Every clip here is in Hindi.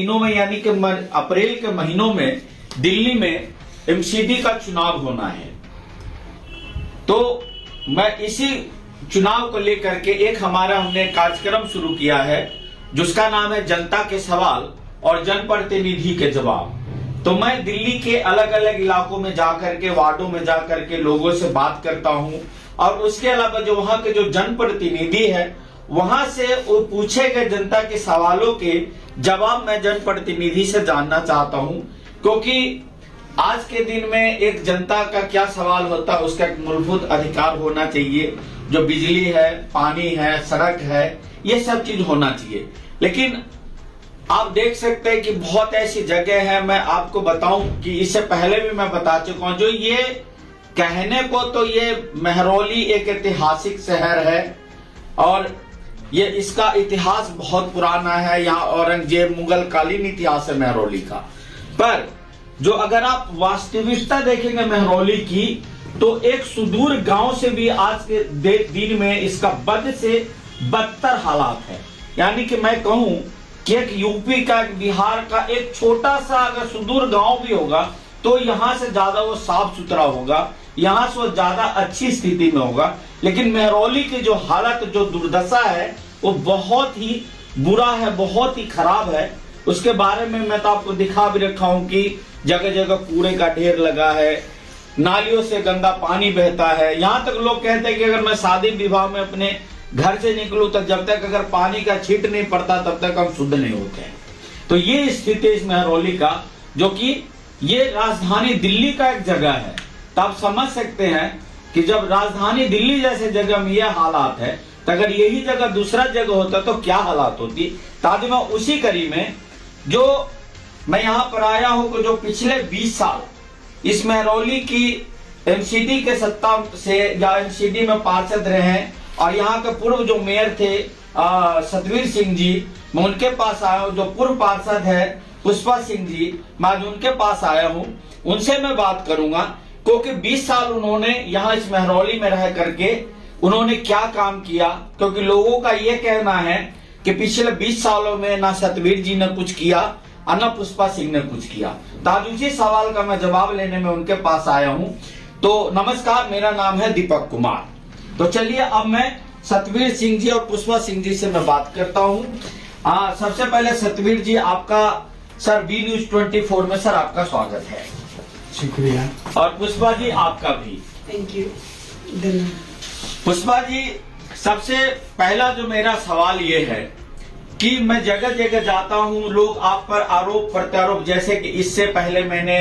महीनों में यानी कि अप्रैल के महीनों में दिल्ली में एमसीडी का चुनाव होना है। तो मैं इसी चुनाव को लेकर के एक हमारा हमने कार्यक्रम शुरू किया है जिसका नाम है जनता के सवाल और जनप्रतिनिधि के जवाब। तो मैं दिल्ली के अलग अलग इलाकों में जाकर के, वार्डों में जाकर के लोगों से बात करता हूं और उसके अलावा जो वहां के जो जनप्रतिनिधि है वहां से वो पूछे गए जनता के सवालों के जवाब मैं जनप्रतिनिधि से जानना चाहता हूं, क्योंकि आज के दिन में एक जनता का क्या सवाल होता है, उसका एक मूलभूत अधिकार होना चाहिए, जो बिजली है, पानी है, सड़क है, ये सब चीज होना चाहिए। लेकिन आप देख सकते हैं कि बहुत ऐसी जगह है, मैं आपको बताऊं कि इससे पहले भी मैं बता चुका हूं, जो ये कहने को तो ये महरौली एक ऐतिहासिक शहर है और ये इसका इतिहास बहुत पुराना है। यहाँ औरंगजेब मुगल कालीन इतिहास है महरौली का। पर जो अगर आप वास्तविकता देखेंगे महरौली की, तो एक सुदूर गांव से भी आज के दिन में इसका बद से बदतर हालात है। यानी कि मैं कहूं कि एक यूपी का, एक बिहार का एक छोटा सा अगर सुदूर गांव भी होगा तो यहां से ज्यादा वो साफ सुथरा होगा, यहां से वो ज्यादा अच्छी स्थिति में होगा। लेकिन महरौली की जो हालत, जो दुर्दशा है वो बहुत ही बुरा है, बहुत ही खराब है। उसके बारे में मैं तो आपको दिखा भी रखा हूं कि जगह जगह कूड़े का ढेर लगा है, नालियों से गंदा पानी बहता है। यहां तक लोग कहते हैं कि अगर मैं शादी विवाह में अपने घर से निकलूं तो जब तक अगर पानी का छींट नहीं पड़ता तब तक हम शुद्ध नहीं होते हैं। तो ये स्थिति इस महरौली का, जो कि ये राजधानी दिल्ली का एक जगह है। तो आप समझ सकते हैं कि जब राजधानी दिल्ली जैसे जगह में ये हालात है, तो अगर यही जगह दूसरा जगह होता तो क्या हालात होती। ताकि मैं उसी कड़ी में जो मैं यहाँ पर आया हूँ कि जो पिछले 20 साल इस महरौली की एमसीडी के सत्ता से या एमसीडी में पार्षद रहे हैं और यहाँ के पूर्व जो मेयर थे सतवीर सिंह जी, मैं उनके पास आया हूँ। जो पूर्व पार्षद है पुष्पा सिंह जी, मैं आज उनके पास आया हूँ, उनसे मैं बात करूंगा क्योंकि 20 साल उन्होंने यहाँ इस महरौली में रह करके उन्होंने क्या काम किया। क्योंकि लोगों का ये कहना है कि पिछले 20 सालों में ना सतवीर जी ने कुछ किया और ना पुष्पा सिंह ने कुछ किया। तो आज उसी सवाल का मैं जवाब लेने में उनके पास आया हूं। तो नमस्कार, मेरा नाम है दीपक कुमार। तो चलिए अब मैं सतवीर सिंह जी और पुष्पा सिंह जी से मैं बात करता हूं। सबसे पहले सतवीर जी, आपका सर बी न्यूज 24 में सर आपका स्वागत है। शुक्रिया। और पुष्पा जी आपका भी थैंक यू। पुष्पा जी, सबसे पहला जो मेरा सवाल ये है कि मैं जगह जगह जाता हूं, लोग आप पर आरोप प्रत्यारोप, जैसे कि इससे पहले मैंने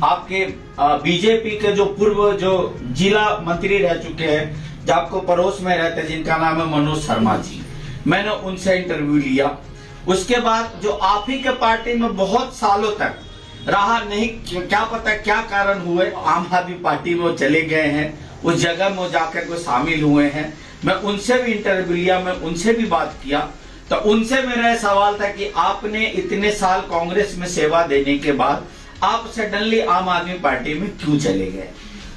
आपके बीजेपी के जो पूर्व जो जिला मंत्री रह चुके हैं, जो आपको पड़ोस में रहते हैं, जिनका नाम है मनोज शर्मा जी, मैंने उनसे इंटरव्यू लिया। उसके बाद जो आप ही के पार्टी में बहुत सालों तक रहा, नहीं क्या पता क्या कारण हुए, आम आदमी पार्टी में वो चले गए हैं, उस जगह में जाकर वो शामिल हुए हैं। मैं उनसे भी इंटरव्यू लिया, मैं उनसे भी बात किया। तो उनसे मेरा सवाल था कि आपने इतने साल कांग्रेस में सेवा देने के बाद आप सडनली आम आदमी पार्टी में क्यों चले गए।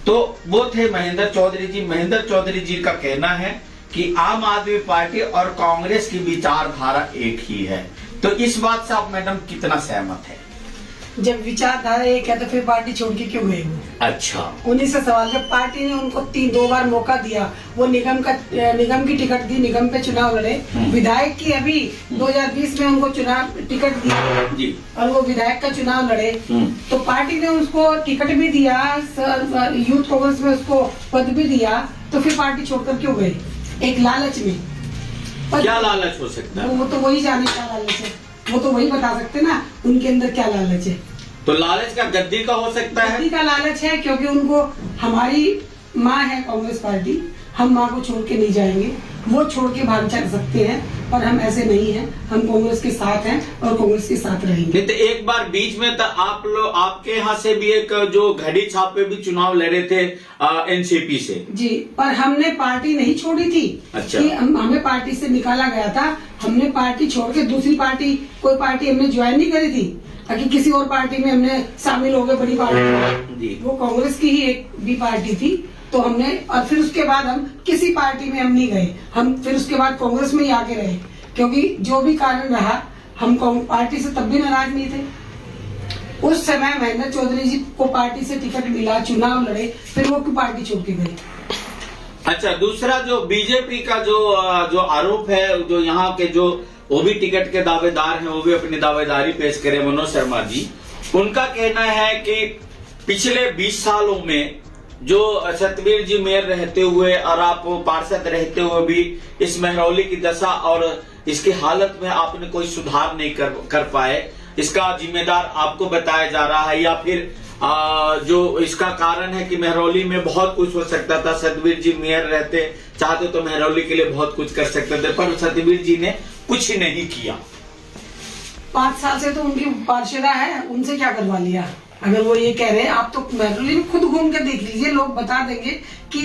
तो वो थे महेंद्र चौधरी जी। महेंद्र चौधरी जी का कहना है कि आम आदमी पार्टी और कांग्रेस की विचारधारा एक ही है। तो इस बात से आप मैडम कितना सहमत है। जब विचारधारा एक है तो फिर पार्टी छोड़ के क्यों गए वो? अच्छा, उन्हीं से सवाल। जब पार्टी ने उनको 2 बार मौका दिया, वो निगम की टिकट दी, निगम पे चुनाव लड़े, विधायक की अभी 2020 में उनको चुनाव टिकट दी और वो विधायक का चुनाव लड़े, तो पार्टी ने उसको टिकट भी दिया, यूथ कांग्रेस में उसको पद भी दिया, तो फिर पार्टी छोड़कर क्यों गए? एक लालच में। क्या लालच हो सकता है? वो तो वही जाने क्या लालच है, वो तो वही बता सकते ना उनके अंदर क्या लालच है। तो लालच का गद्दी का हो सकता है। गद्दी का लालच है, क्योंकि उनको हमारी माँ है कांग्रेस पार्टी, हम माँ को छोड़ के नहीं जाएंगे। वो छोड़ के भाग चल सकते हैं पर हम ऐसे नहीं हैं, हम कांग्रेस के साथ हैं और कांग्रेस के साथ रहेंगे। तो एक बार बीच में तो आप लोग, आपके यहाँ से भी एक जो घड़ी छाप पे भी चुनाव लड़े थे एनसीपी से जी, पर हमने पार्टी नहीं छोड़ी थी। अच्छा। कि हमें पार्टी से निकाला गया था, हमने पार्टी छोड़ के दूसरी पार्टी, कोई पार्टी हमने ज्वाइन नहीं करी थी ताकि किसी और पार्टी में हमने शामिल हो गए, बड़ी पार्टी। वो कांग्रेस की ही एक भी पार्टी थी, तो हमने, और फिर उसके बाद हम किसी पार्टी में हम नहीं गए, हम फिर उसके बाद कांग्रेस में ही आके रहे, क्योंकि जो भी कारण रहा हम पार्टी से तब भी नाराज नहीं थे। उस समय महेंद्र चौधरी जी को पार्टी से टिकट मिला, चुनाव लड़े, फिर वो क्यों पार्टी छोड़ के गए? अच्छा, दूसरा जो बीजेपी का जो आरोप है, जो यहाँ के जो वो भी टिकट के दावेदार हैं, वो भी अपनी दावेदारी पेश करें, मनोज शर्मा जी, उनका कहना है कि पिछले 20 सालों में जो सतबीर जी मेयर रहते हुए और आप पार्षद रहते हुए भी इस महरौली की दशा और इसकी हालत में आपने कोई सुधार नहीं कर पाए, इसका जिम्मेदार आपको बताया जा रहा है, या फिर जो इसका कारण है कि महरौली में बहुत कुछ हो सकता था, सतबीर जी मेयर रहते चाहते तो महरौली के लिए बहुत कुछ कर सकते थे, पर सतबीर जी ने कुछ नहीं किया। 5 साल से तो उनकी पार्षदा है, उनसे क्या करवा लिया? अगर वो ये कह रहे हैं, आप तो महरौली में खुद घूम के देख लीजिए, लोग बता देंगे कि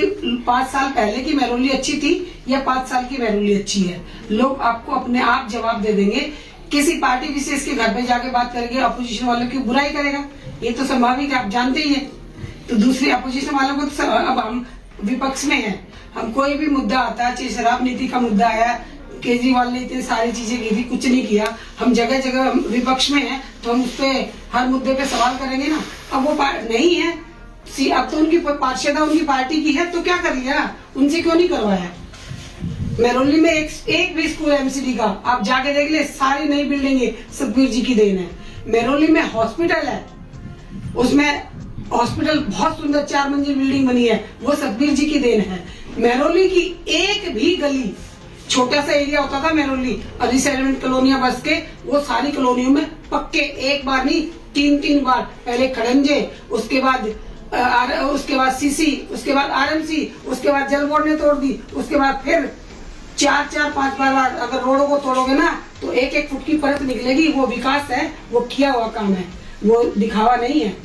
5 साल पहले की महरौली अच्छी थी या 5 साल की महरौली अच्छी है। लोग आपको अपने आप जवाब दे देंगे। किसी पार्टी विशेष के घर पे जाके बात करेंगे, अपोजिशन वालों की बुराई करेगा, ये तो स्वाभाविक है, आप जानते ही हैं। तो दूसरी अपोजिशन वालों को तो अब हम विपक्ष में हैं, हम कोई भी मुद्दा आता है, चाहे शराब नीति का मुद्दा आया, केजरीवाल ने इतनी सारी चीजें की थी, कुछ नहीं किया, हम जगह जगह विपक्ष में हैं, तो हम उस पे हर मुद्दे पे सवाल करेंगे ना। अब वो नहीं है, अब तो उनकी पार्षदा उनकी पार्टी की है, तो क्या कर लिया? उनसे क्यों नहीं करवाया? महरौली में एक भी स्कूल एमसीडी का आप जाके देख ले, सारी नई बिल्डिंगे सतबीर जी की देन है। महरौली में हॉस्पिटल है, उसमें हॉस्पिटल बहुत सुंदर 4 मंजिल बिल्डिंग बनी है, वो सतबीर जी की देन है। महरौली की एक भी गली, छोटा सा एरिया होता था महरौली और रिसेटलमेंट कॉलोनियां बस के, वो सारी कॉलोनियों में पक्के, एक बार नहीं 3 बार, पहले खड़ंजे, उसके बाद सीसी, उसके बाद आरएमसी, उसके बाद जल बोर्ड ने तोड़ दी, उसके बाद फिर 4-5 बार अगर रोडों को तोड़ोगे ना तो 1-1 फुट की परत निकलेगी। वो विकास है, वो किया हुआ काम है, वो दिखावा नहीं है।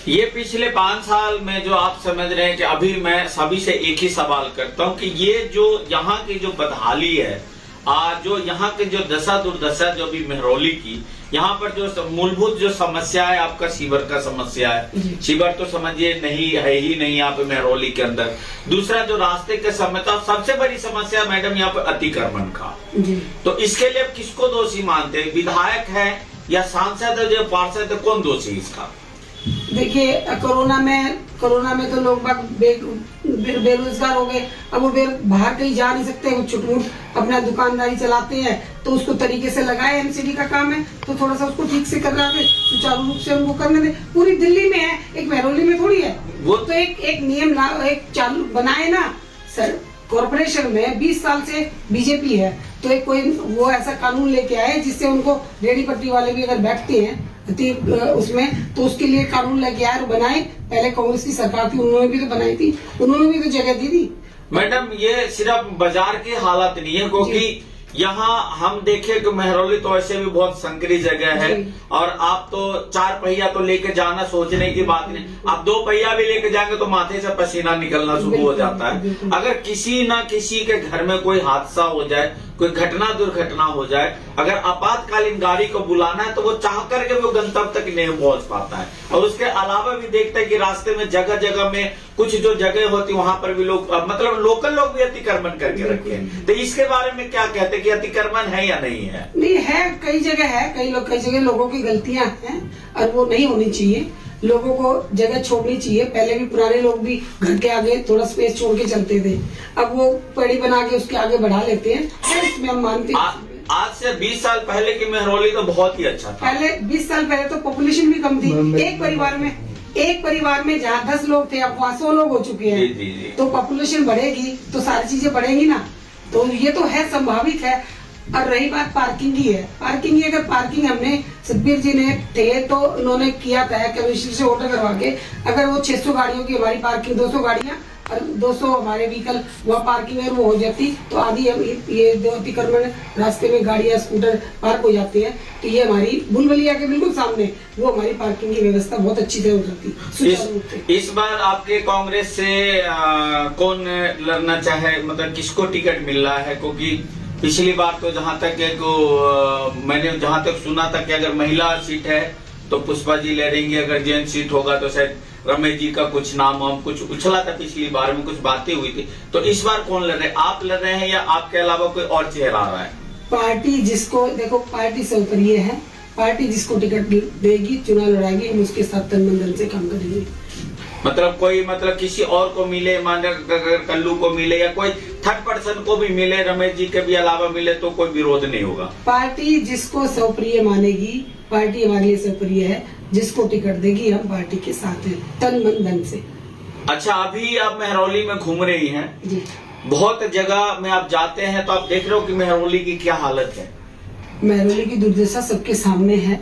ये पिछले 5 साल में जो आप समझ रहे हैं कि अभी मैं सभी से एक ही सवाल करता हूं कि ये जो यहाँ की जो बदहाली है, जो यहाँ की जो दशा दुर्दशा जो भी महरौली की, यहाँ पर जो मूलभूत जो समस्या है आपका सीवर का समस्या है, सीवर तो समझिए नहीं है ही नहीं यहाँ पे महरौली के अंदर। दूसरा जो रास्ते के समस्या, सबसे बड़ी समस्या मैडम यहाँ पे अतिक्रमण का, तो इसके लिए आप किसको दोषी मानते हैं? विधायक है या सांसद है, जो पार्षद है, कौन दोषी इसका? देखिए, कोरोना में तो लोग बेरोजगार हो गए, अब वो बाहर कहीं जा नहीं सकते, वो छुटमुट अपना दुकानदारी चलाते हैं, तो उसको तरीके से लगाए, एमसीडी का काम है तो थोड़ा सा उसको ठीक से करना है, सुचारू रूप से उनको करने दे। पूरी दिल्ली में है, एक महरौली में थोड़ी है। वो तो एक नियम एक चालू बनाए ना सर। कॉर्पोरेशन में 20 साल से बीजेपी है, तो एक कोई वो ऐसा कानून लेके आए जिससे उनको रेडी पट्टी वाले भी अगर बैठते हैं उसमें, तो उसके लिए कानून लेके आए और बनाए। पहले कांग्रेस की सरकार थी, उन्होंने भी तो बनाई थी, उन्होंने भी तो जगह दी थी। मैडम, ये सिर्फ बाजार की हालत नहीं है, क्योंकि यहाँ हम देखें कि महरौली तो ऐसे भी बहुत संकरी जगह है, और आप तो 4 पहिया तो लेके जाना सोचने की बात नहीं, आप 2 पहिया भी लेके जाएंगे तो माथे से पसीना निकलना शुरू हो जाता है। अगर किसी न किसी के घर में कोई हादसा हो जाए, कोई दुर्घटना हो जाए, अगर आपातकालीन गाड़ी को बुलाना है तो वो चाह करके वो गंतव्य तक नहीं पहुंच पाता है। और उसके अलावा भी देखते हैं कि रास्ते में जगह जगह में कुछ जो जगह होती वहां पर भी लोग, मतलब लोकल लोग भी अतिक्रमण करके रखे हैं। तो इसके बारे में क्या कहते हैं कि अतिक्रमण है या नहीं है? नहीं है, कई जगह है, कई जगह लोगों की गलतियां हैं और वो नहीं होनी चाहिए। लोगों को जगह छोड़नी चाहिए। पहले भी पुराने लोग भी घर के आगे थोड़ा स्पेस छोड़ के चलते थे, अब वो पेड़ी बना के उसके आगे बढ़ा लेते हैं, इसमें हम मानते हैं। आज से 20 साल पहले की महरौली तो बहुत ही अच्छा था। पहले 20 साल पहले तो पॉपुलेशन भी कम थी, एक परिवार में जहाँ 10 लोग थे, अब 100 लोग हो चुके हैं। तो पॉपुलेशन बढ़ेगी तो सारी चीजें बढ़ेंगी ना, तो ये तो है, संभावित है। और रही बात पार्किंग की है, अगर पार्किंग हमने सतबीर जी ने थे तो उन्होंने किया था कमिश्नर से ऑर्डर करवा के, अगर वो 600 गाड़ियों की हमारी पार्किंग, 200 गाड़ियां और 200 हमारे व्हीकल वहाँ पार्किंग है वो हो जाती, तो आधी ये जो अतिक्रमण रास्ते में गाड़ियां स्कूटर पार्क हो जाते हैं, तो ये हमारी बुलबुलिया के बिल्कुल सामने वो हमारी पार्किंग की व्यवस्था बहुत अच्छी से हो जाती। इस बार आपके कांग्रेस से कौन लड़ना चाहे, मतलब किसको टिकट मिल रहा है? क्योंकि पिछली बार तो जहां तक मैंने जहां तक सुना था कि अगर महिला सीट है तो पुष्पा जी लड़ेंगे, अगर जेंट्स सीट होगा तो शायद रमेश जी का कुछ नाम कुछ उछला था, पिछली बार में कुछ बातें हुई थी। तो इस बार कौन लड़ रहे हैं? आप लड़ रहे हैं या आपके अलावा कोई और चेहरा आ रहा है? पार्टी जिसको देखो, पार्टी से ऊपर ये है, पार्टी जिसको टिकट देगी, चुनाव लड़ाएगी, हम उसके साथ तन मन धन से काम करेंगे। मतलब कोई मतलब किसी और को मिले, मान अगर कल्लू को मिले या कोई थर्ड पर्सन को भी मिले, रमेश जी के भी अलावा मिले, तो कोई विरोध नहीं होगा। पार्टी जिसको स्वप्रिय मानेगी, पार्टी हमारे लिए स्वप्रिय है, जिसको टिकट देगी हम पार्टी के साथ हैं, तन मन धन से। अच्छा, अभी आप मेहरौली में घूम रही हैं जी। बहुत जगह में आप जाते हैं तो आप देख रहे हो कि मेहरौली की क्या हालत है। मेहरौली की दुर्दशा सबके सामने है।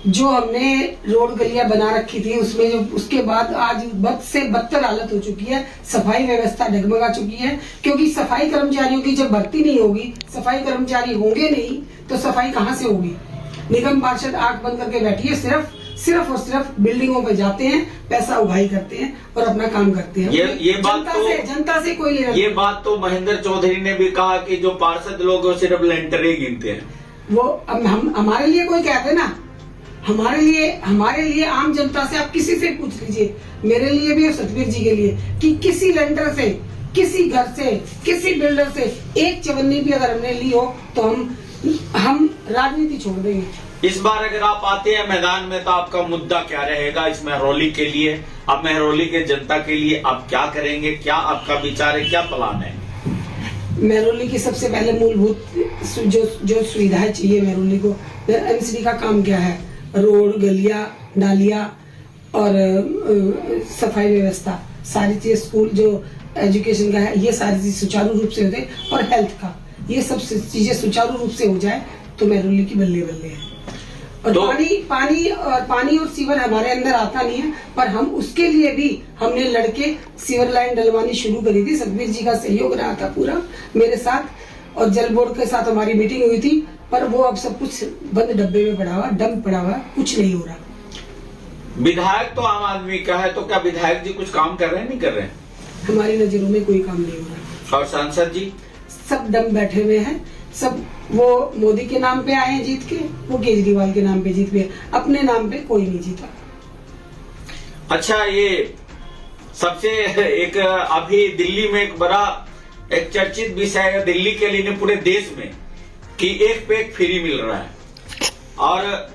जो हमने रोड गलियां बना रखी थी उसमें जो उसके बाद आज बद से बदतर हालत हो चुकी है। सफाई व्यवस्था डगमगा चुकी है, क्योंकि सफाई कर्मचारियों की जब भर्ती नहीं होगी, सफाई कर्मचारी होंगे नहीं तो सफाई कहाँ से होगी। निगम पार्षद आंख बंद करके बैठी है, सिर्फ और सिर्फ बिल्डिंगों पे जाते हैं, पैसा उगाही करते हैं और अपना काम करते हैं। ये बात जनता से कोई लेना। ये बात तो महेंद्र चौधरी ने भी कहा कि जो पार्षद लोग सिर्फ लेंटर ही गिनते हैं। वो हम हमारे लिए कोई कहते ना, हमारे लिए आम जनता से आप किसी से पूछ लीजिए, मेरे लिए भी और सतबीर जी के लिए, कि किसी लेंटर से, किसी घर से, किसी बिल्डर से एक चवन्नी भी अगर हमने ली हो तो हम राजनीति छोड़ देंगे। इस बार अगर आप आते हैं मैदान में तो आपका मुद्दा क्या रहेगा इस मेहरौली के लिए? आप मेहरौली के जनता के लिए आप क्या करेंगे? क्या आपका विचार है, क्या प्लान है? मेहरौली की सबसे पहले मूलभूत जो सुविधाएं चाहिए मेहरौली को, एमसीडी का काम क्या है? रोड, गलियां, नालियां और सफाई व्यवस्था, सारी चीज, स्कूल जो एजुकेशन का है, ये सारी चीज सुचारू रूप से होते, और हेल्थ का, ये सब चीजें सुचारू रूप से हो जाए तो मेहरौली की बल्ले बल्ले है। और तो पानी और सीवर हमारे अंदर आता नहीं है, पर हम उसके लिए भी हमने लड़के सीवर लाइन डलवानी शुरू करी थी। सतबीर जी का सहयोग रहा था पूरा मेरे साथ, और जल बोर्ड के साथ हमारी मीटिंग हुई थी, पर वो अब सब कुछ बंद डब्बे में पड़ा हुआ, डंप पड़ा हुआ, कुछ नहीं हो रहा। विधायक तो आम आदमी का है, तो क्या विधायक जी कुछ काम कर रहे हैं, नहीं कर रहे हैं? हमारी नजरों में कोई काम नहीं हो रहा। और सांसद जी सब डंप बैठे हुए हैं, सब वो मोदी के नाम पे आए हैं जीत के, वो केजरीवाल के नाम पे जीत पे, अपने नाम पे कोई नहीं जीता। अच्छा, ये सबसे एक अभी दिल्ली में एक बड़ा एक चर्चित विषय है दिल्ली के लिए, पूरे देश में, कि एक पे एक फ्री मिल रहा है। और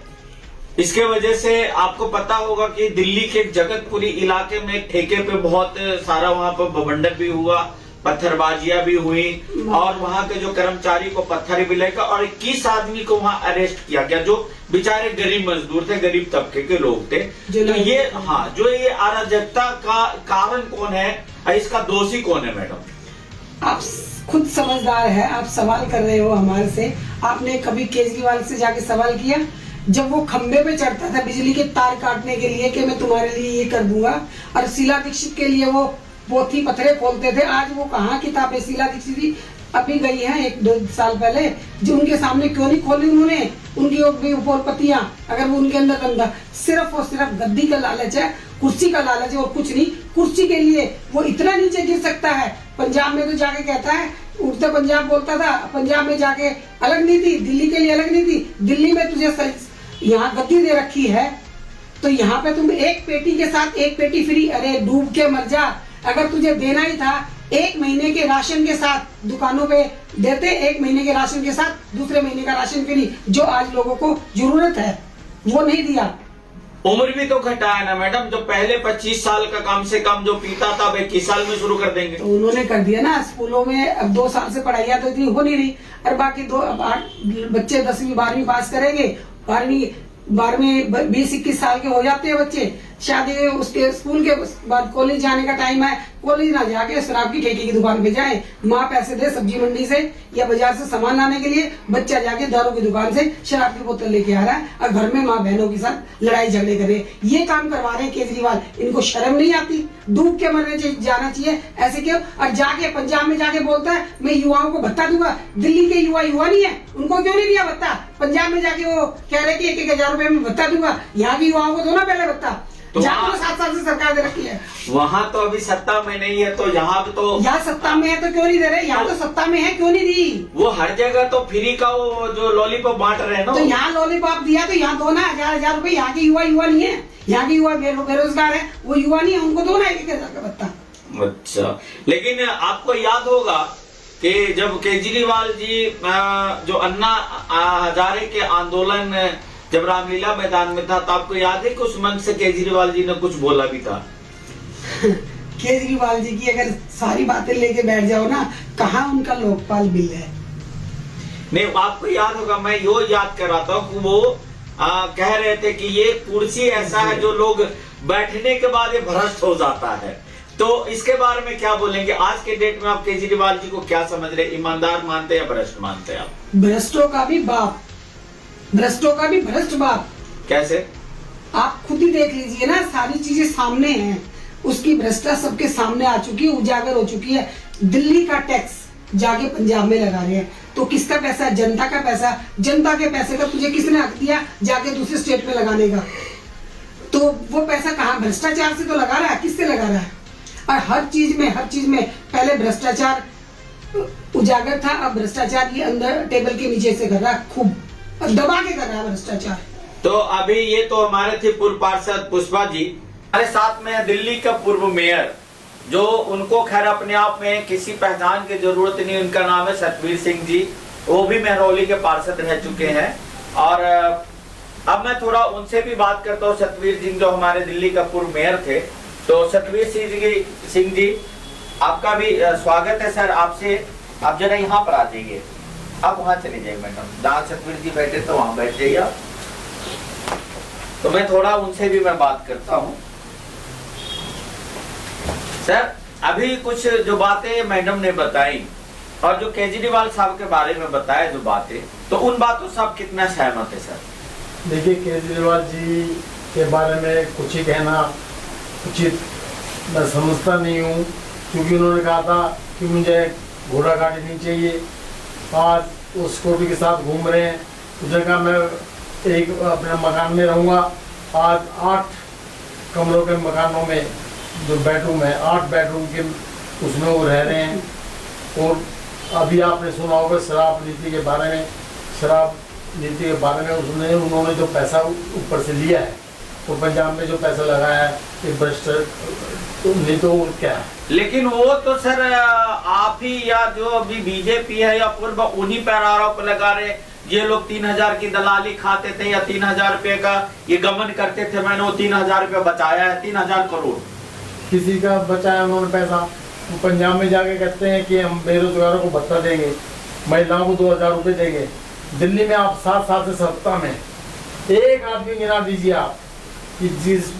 इसके वजह से आपको पता होगा कि दिल्ली के जगतपुरी इलाके में एक ठेके पे बहुत सारा वहां पर बवंडर भी हुआ, पत्थरबाजियां भी हुई, और वहां के जो कर्मचारी को पत्थर भी लेकर, और 21 आदमी को वहां अरेस्ट किया गया, जो बेचारे गरीब मजदूर थे, गरीब तबके के लोग थे। तो ये अराजकता का कारण कौन है, इसका दोषी कौन है? मैडम, आप खुद समझदार है, आप सवाल कर रहे हो हमारे से। आपने कभी केजरीवाल से जाके सवाल किया, जब वो खंबे पे चढ़ता था बिजली के तार काटने के लिए कि मैं तुम्हारे लिए ये कर दूंगा, और शीला दीक्षित के लिए वो पोथी पत्थरे खोलते थे, आज वो कहाँ किताबें? शीला दीक्षित भी अभी गई हैं 1-2 साल पहले, जो उनके सामने क्यों नहीं खोली उन्होंने? उनकी उपपत्तियां, अगर वो उनके अंदर बंदा, सिर्फ और सिर्फ गद्दी का लालच है, कुर्सी का लालच है और कुछ नहीं। कुर्सी के लिए वो इतना नीचे गिर सकता है। पंजाब में तो जाके कहता है, उड़ता पंजाब बोलता था, पंजाब में जाके अलग नीति, दिल्ली के लिए अलग नीति। दिल्ली में तुझे यहाँ गद्दी दे रखी है, तो यहाँ पे तुम एक पेटी के साथ एक पेटी फ्री, अरे डूब के मर जा। अगर तुझे देना ही था, 1 महीने के राशन के साथ दुकानों पे देते, 1 महीने के राशन के साथ दूसरे महीने का राशन फ्री, जो आज लोगों को जरूरत है, वो नहीं दिया। उम्र भी तो घटाया ना मैडम, जो पहले 25 साल का कम से कम जो पीता था, अब 21 साल में शुरू कर देंगे। तो उन्होंने कर दिया ना, स्कूलों में अब 2 साल से पढ़ाइयाँ तो इतनी हो नहीं रही, और बाकी 8 बच्चे 10वीं 12वीं पास करेंगे, 12वीं 20-21 साल के हो जाते हैं बच्चे, शादी उसके स्कूल के बाद कॉलेज जाने का टाइम है, कॉलेज ना जाके शराब की ठेके की दुकान पे जाए, माँ पैसे दे सब्जी मंडी से या बाजार से सामान लाने के लिए, बच्चा जाके दारू की दुकान से शराब की बोतल लेके आ रहा है, और घर में माँ बहनों के साथ लड़ाई झगड़े करे। ये काम करवा रहे हैं केजरीवाल, इनको शर्म नहीं आती? डूब के मरने जाना चाहिए, ऐसे क्यों? और जाके पंजाब में जाके बोलता है मैं युवाओं को भत्ता दूंगा। दिल्ली के युवा नहीं है, उनको क्यों नहीं दिया भत्ता? पंजाब में जाके वो कह रहे कि 1-1 हजार रुपए में भत्ता दूंगा, यहाँ की युवाओं को दो ना पहले भत्ता। तो 7 साल से सरकार दे रखी है, वहाँ तो अभी सत्ता में नहीं है, तो यहाँ तो यहाँ सत्ता में है तो क्यों नहीं दे रहे? यहाँ तो सत्ता में है, क्यों नहीं दी? वो हर जगह तो फ्री का वो जो लॉलीपॉप बांट रहे हैं ना, तो यहाँ लॉलीपॉप दिया तो यहाँ दो ना 1000 रुपए। यहाँ के युवा नहीं है, यहाँ के युवा बेरोजगार है, वो युवा नहीं है, उनको दो ना 1-1 हजार का भत्ता। अच्छा, लेकिन आपको याद होगा कि जब केजरीवाल जी जो अन्ना हजारे के आंदोलन जब रामलीला मैदान में था, तो आपको याद है कि उस मंच से केजरीवाल जी ने कुछ बोला भी था? केजरीवाल जी की अगर सारी बातें लेके बैठ जाओ ना, कहाँ उनका लोकपाल बिल है? नहीं, आपको याद होगा, मैं यो याद कर रहा था कि वो कह रहे थे कि ये कुर्सी ऐसा है जो लोग बैठने के बाद ये भ्रष्ट हो जाता है। तो इसके बारे में क्या बोलेंगे? आज के डेट में आप केजरीवाल जी को क्या समझ रहे, ईमानदार मानते हैं या भ्रष्ट मानते हैं आप? भ्रष्टों का भी बाप, भ्रष्टों का भी भ्रष्ट बाप। कैसे? आप खुद ही देख लीजिए ना, सारी चीजें सामने हैं, उसकी भ्रष्टा सबके सामने आ चुकी है, उजागर हो चुकी है। दिल्ली का टैक्स जाके पंजाब में लगा रहे हैं, तो किसका पैसा? जनता का पैसा। जनता के पैसे का तुझे किसने हक दिया जाके दूसरे स्टेट में लगाने का? तो वो पैसा कहाँ? भ्रष्टाचार से तो लगा रहा है, किससे लगा रहा है? और हर चीज में पहले भ्रष्टाचार उजागर था, अब भ्रष्टाचार ये अंदर टेबल के नीचे से कर रहा है, खूब दबा के कर रहा है भ्रष्टाचार। तो अभी ये तो हमारे थे पूर्व पार्षद पुष्पा जी, हमारे साथ में है दिल्ली का पूर्व मेयर, जो उनको खैर अपने आप में किसी पहचान की जरूरत नहीं, उनका नाम है सतवीर सिंह जी। वो भी महरौली के पार्षद रह चुके हैं। और अब मैं थोड़ा उनसे भी बात करता हूँ। सतवीर सिंह जो हमारे दिल्ली का पूर्व मेयर थे, तो सतवीर सिंह जी आपका भी स्वागत है सर। आपसे आप जरा यहाँ पर आ जाइए, आप वहां चले जाइए मैडम, जहाँ सतवीर जी बैठे तो वहां बैठ जाइए आप। तो मैं थोड़ा उनसे भी मैं बात करता हूँ। सर, अभी कुछ जो बातें मैडम ने बताई और जो केजरीवाल साहब के बारे में बताया जो बातें, तो उन बातों से आप कितना सहमत है सर? देखिए, केजरीवाल जी के बारे में कुछ ही कहना उचित मैं समझता नहीं हूँ, क्योंकि उन्होंने कहा था कि मुझे घोड़ा गाड़ी नहीं चाहिए। आज उस स्कूटी के साथ घूम रहे हैं। उधर का मैं एक अपने मकान में रहूँगा। आज 8 कमरों के मकानों में जो बेडरूम है, 8 बेडरूम के उसमें वो रह रहे हैं। और अभी आपने सुना होगा शराब नीति के बारे में, शराब नीति के बारे में उन्होंने जो पैसा ऊपर से लिया है, तो पंजाब में जो पैसा लगाया है, ये भ्रष्ट नहीं तो क्या है। लेकिन वो तो सर आप ही या जो अभी बीजेपी है या पूर्व, उन्हीं पर आरोप लगा रहे, ये लोग 3000 की दलाली खाते थे या 3000 रुपए का ये गमन करते थे, मैंने वो 3000 रुपए बचाया है, 3000 करोड़ किसी का बचाया उन्होंने पैसा। वो पंजाब में जाके कहते हैं कि हम बेरोजगारों को भत्ता देंगे, महिलाओं को 2000 रुपये देंगे। दिल्ली में आप 7 साल से सत्ता में एक आदमी गिना दीजिए आप कि जिस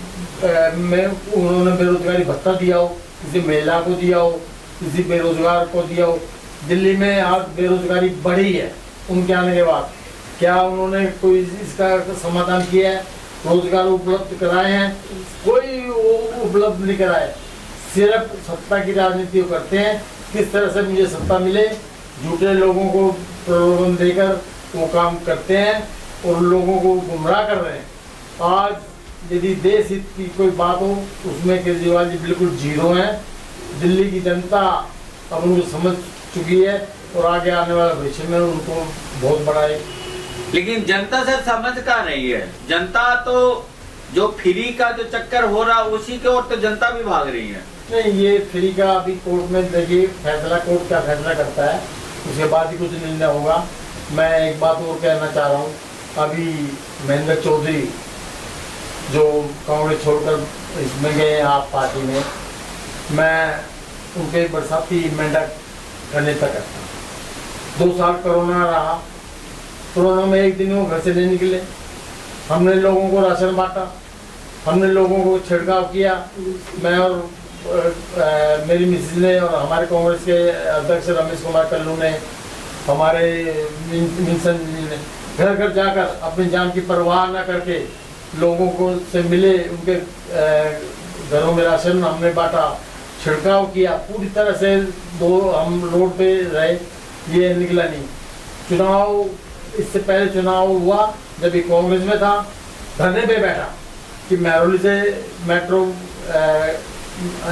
में उन्होंने बेरोजगारी भत्ता दिया हो, किसी महिला को दिया हो, किसी बेरोजगार को दिया हो। दिल्ली में आज बेरोजगारी बढ़ी है उनके आने के बाद। क्या उन्होंने कोई इसका समाधान किया है? रोजगार उपलब्ध कराए हैं? कोई उपलब्ध नहीं कराए। सिर्फ सत्ता की राजनीति करते हैं, किस तरह से मुझे सत्ता मिले, झूठे लोगों को प्रलोभन देकर वो काम करते हैं और लोगों को गुमराह कर रहे हैं। आज यदि देश हित की कोई बात हो, उसमें केजरीवाल जी बिल्कुल जीरो हैं। दिल्ली की जनता अब उनको समझ चुकी है और आगे आने वाले भविष्य में उनको बहुत बड़ा है। लेकिन जनता सर समझ का नहीं है। जनता तो जो फ्री का जो चक्कर हो रहा है उसी के ओर तो जनता भी भाग रही है। नहीं, ये फ्री का अभी कोर्ट में देखिए फैसला, कोर्ट क्या फैसला करता है, उसके बाद ही कुछ निर्णय होगा। मैं एक बात और कहना चाह रहा हूँ, अभी महेंद्र चौधरी जो कांग्रेस छोड़कर इसमें गए आप पार्टी में, मैं उनके बरसाती मेंढक करने तक करता हूँ। 2 साल कोरोना रहा, कोरोना में एक दिन वो घर से नहीं निकले। हमने लोगों को राशन बांटा, हमने लोगों को छिड़काव किया। मैं और मेरी मिसेज ने और हमारे कांग्रेस के अध्यक्ष रमेश कुमार कल्लू ने, हमारे मिशन ने घर घर जाकर अपनी जान की परवाह न करके लोगों को से मिले, उनके घरों में राशन हमने बांटा, छिड़काव किया। पूरी तरह से हम रोड पे रहे, ये निकला नहीं। चुनाव, इससे पहले चुनाव हुआ जब ये कांग्रेस में था, धरने पे बैठा कि महरौली से मेट्रो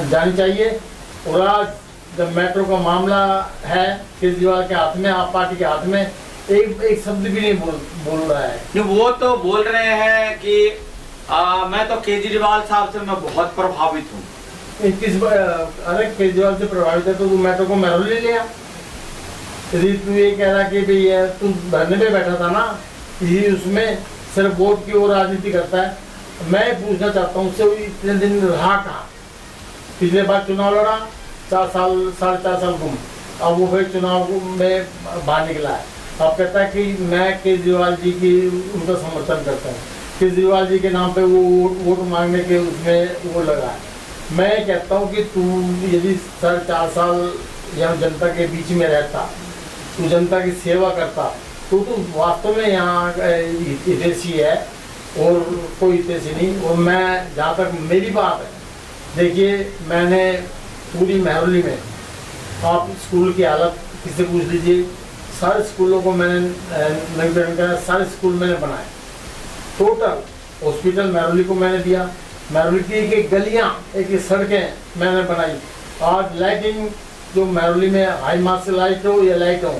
जानी चाहिए। और आज जब मेट्रो का मामला है केजरीवाल के हाथ में, आप पार्टी के हाथ में, एक शब्द भी नहीं बोल रहा है। वो तो बोल रहे हैं कि मैं तो केजरीवाल साहब से मैं बहुत प्रभावित हूँ। अरे केजरीवाल से प्रभावित है तो वो मेट्रो को महरौली ले लिया। यदि तू ये कह रहा कि भाई तू धरने पे बैठा था ना, इसी उसमें सिर्फ वोट की ओर राजनीति करता है, मैं पूछना चाहता हूँ उससे इतने दिन रहा कहाँ? पिछले बार चुनाव लड़ा 4 साल 4.5 साल गुम, अब वो फिर चुनाव में बाहर निकला है। अब कहता है कि मैं केजरीवाल जी की उनका समर्थन करता हूँ, केजरीवाल जी के नाम पे वो वोट मांगने के उसमें वो लगा है। मैं कहता हूँ कि तू यदि 4.5 साल यहाँ जनता के बीच में रहता, तू जनता की सेवा करता, तो तू वास्तव में यहाँ हितैषी है और कोई हितैषी नहीं। और मैं जहाँ तक मेरी बात है, देखिए मैंने पूरी महरौली में, आप स्कूल की हालत किससे पूछ लीजिए, सारे स्कूलों को मैंने नवीकरण करा, सारे स्कूल मैंने बनाए, टोटल हॉस्पिटल महरौली को मैंने दिया, महरौली की एक गलियाँ एक सड़कें मैंने बनाई। आज लाइटिंग जो महरौली में हाई मास से लाइट हो या लाइट हो,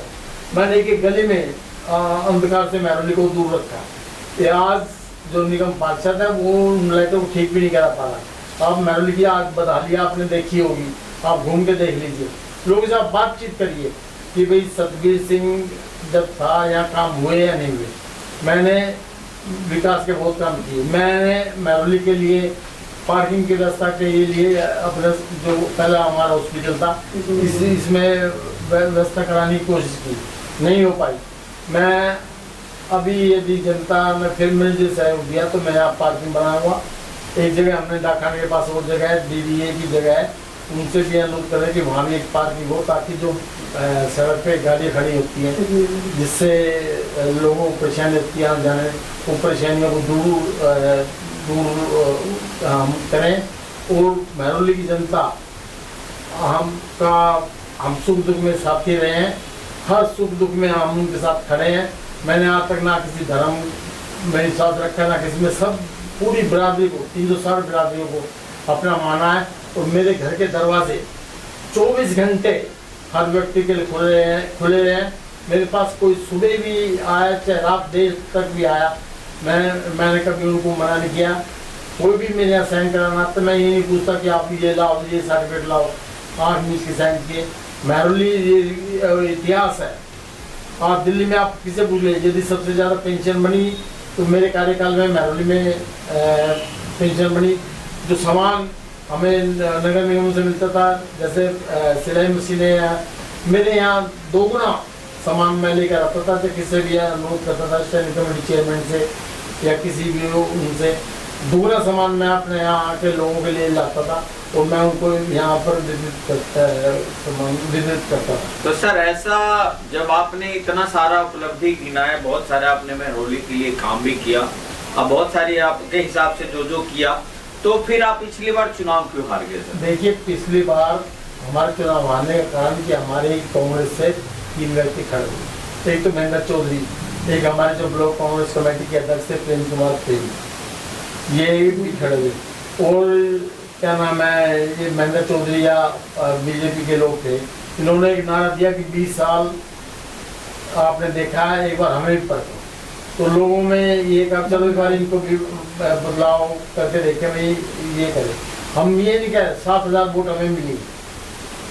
मैंने एक गली में अंधकार से महरौली को दूर रखा। ये आज जो निगम पार्षद है वो उन लाइटों को ठीक भी नहीं करा पा रहा। आप महरौली की आग बदहाली आपने देखी होगी, आप घूम के देख लीजिए, लोगों के साथ बातचीत करिए कि भाई सतबीर सिंह जब था यहाँ काम हुए या नहीं हुए। मैंने विकास के बहुत काम किए, मैंने महरौली के लिए पार्किंग की व्यवस्था के लिए अपने जो पहला हमारा हॉस्पिटल था इसमें व्यवस्था कराने की कोशिश की, नहीं हो पाई। मैं अभी यदि जनता में फिर मुझे सहयोग दिया तो मैं यहाँ पार्किंग बनाऊंगा। एक जगह हमने डाकखाने के पास और जगह है, DDA की जगह है, उनसे भी अनुरोध करें कि वहाँ भी एक पार्किंग हो, ताकि जो सड़क पे गाड़ी खड़ी होती है जिससे लोगों को परेशानी होती है आने जाने, वो परेशानियों को दूर हम करें। और महरौली की जनता हम सुख दुख में साथी रहे हैं, हर सुख दुख में हम उनके साथ खड़े हैं। मैंने आज तक ना किसी धर्म में साथ रखा, ना किसी में, सब पूरी बिरादरी को 360 बिरादरियों को अपना माना है। और मेरे घर के दरवाजे 24 घंटे हर व्यक्ति के लिए खुले रहे हैं। मेरे पास कोई सुबह भी आया चाहे रात देर तक भी आया, मैंने कभी उनको मना नहीं किया। कोई भी मेरे यहाँ साइन कराना तो मैं ये नहीं पूछता कि आप ये लाओ, ये सर्टिफिकेट लाओ, 8 मिनट की साइन किए। महरौली इतिहास है। आप दिल्ली में आप किसे पूछ लीजिए, यदि सबसे ज़्यादा पेंशन बनी तो मेरे कार्यकाल में महरौली में पेंशन बनी। जो सामान हमें नगर निगम से मिलता था, जैसे सिलाई मशीनें, मेरे यहाँ 2 गुना सामान मैं लेकर आता था, तो किसी भी अनुरोध करता था स्टैंडिंग कमेटी चेयरमैन से या किसी भी उनसे, 2 गुना सामान मैं अपने यहाँ के लोगों के लिए लाता था और मैं उनको यहाँ पर विजिट करता था। तो सर ऐसा जब आपने इतना सारा उपलब्धि गिना है, बहुत सारे आपने महरौली के लिए काम भी किया, अब बहुत सारी आपके हिसाब से जो किया, तो फिर आप पिछली बार चुनाव क्यों हार गए सर? देखिए पिछली बार हमारे चुनाव हारने का कारण कि हमारे कांग्रेस से 3 व्यक्ति खड़े हुए। एक तो महेंद्र चौधरी, एक हमारे जो ब्लॉक कांग्रेस कमेटी के अध्यक्ष थे प्रेम कुमार प्रेम, ये भी खड़े हुए। और क्या नाम है, ये महेंद्र चौधरी या बीजेपी के लोग थे, इन्होंने एक नारा दिया कि 20 साल आपने देखा है, एक बार हमें भी परखो। तो लोगों में ये कहा चलो एक बार इनको भी बदलाव करके देखे, भाई ये करें। हम ये नहीं कह, 7,000 वोट हमें मिली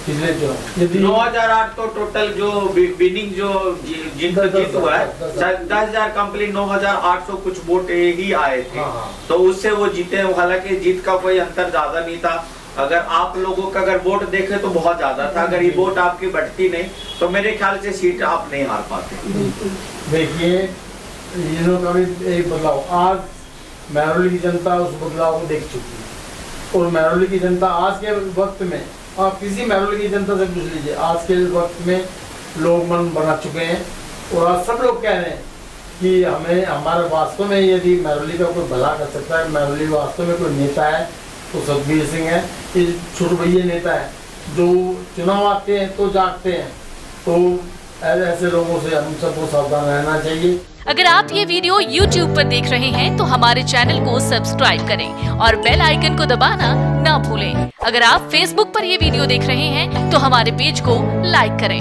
पिछले चुनाव। यदि 9,008 तो टोटल जो विनिंग जो जीत हुआ है, 10,000 कंप्लीट 9,800 कुछ वोट ही आए थे। हाँ। तो उससे वो जीते। हालांकि जीत का कोई अंतर ज्यादा नहीं था। अगर आप लोगों का अगर वोट देखे तो बहुत ज्यादा था। अगर ये वोट आपकी बढ़ती नहीं तो मेरे ख्याल से सीट आप नहीं हार पाते। देखिए इन का भी एक बदलाव, आज महरौली की जनता उस बदलाव को देख चुकी है। और महरौली की जनता आज के वक्त में, आप किसी महरौली की जनता से पूछ लीजिए, आज के वक्त में लोग मन बना चुके हैं। और आज सब लोग कह रहे हैं कि हमें हमारे वास्तव में यदि महरौली का कोई भला कर सकता है, महरौली वास्तव में कोई नेता है तो सतबीर सिंह है। ये छोटे भैया नेता है जो चुनाव आते हैं तो जागते हैं। तो ऐसे लोगों से हम सबको सावधान रहना चाहिए। अगर आप ये वीडियो YouTube पर देख रहे हैं तो हमारे चैनल को सब्सक्राइब करें और बेल आइकन को दबाना ना भूलें। अगर आप Facebook पर ये वीडियो देख रहे हैं तो हमारे पेज को लाइक करें।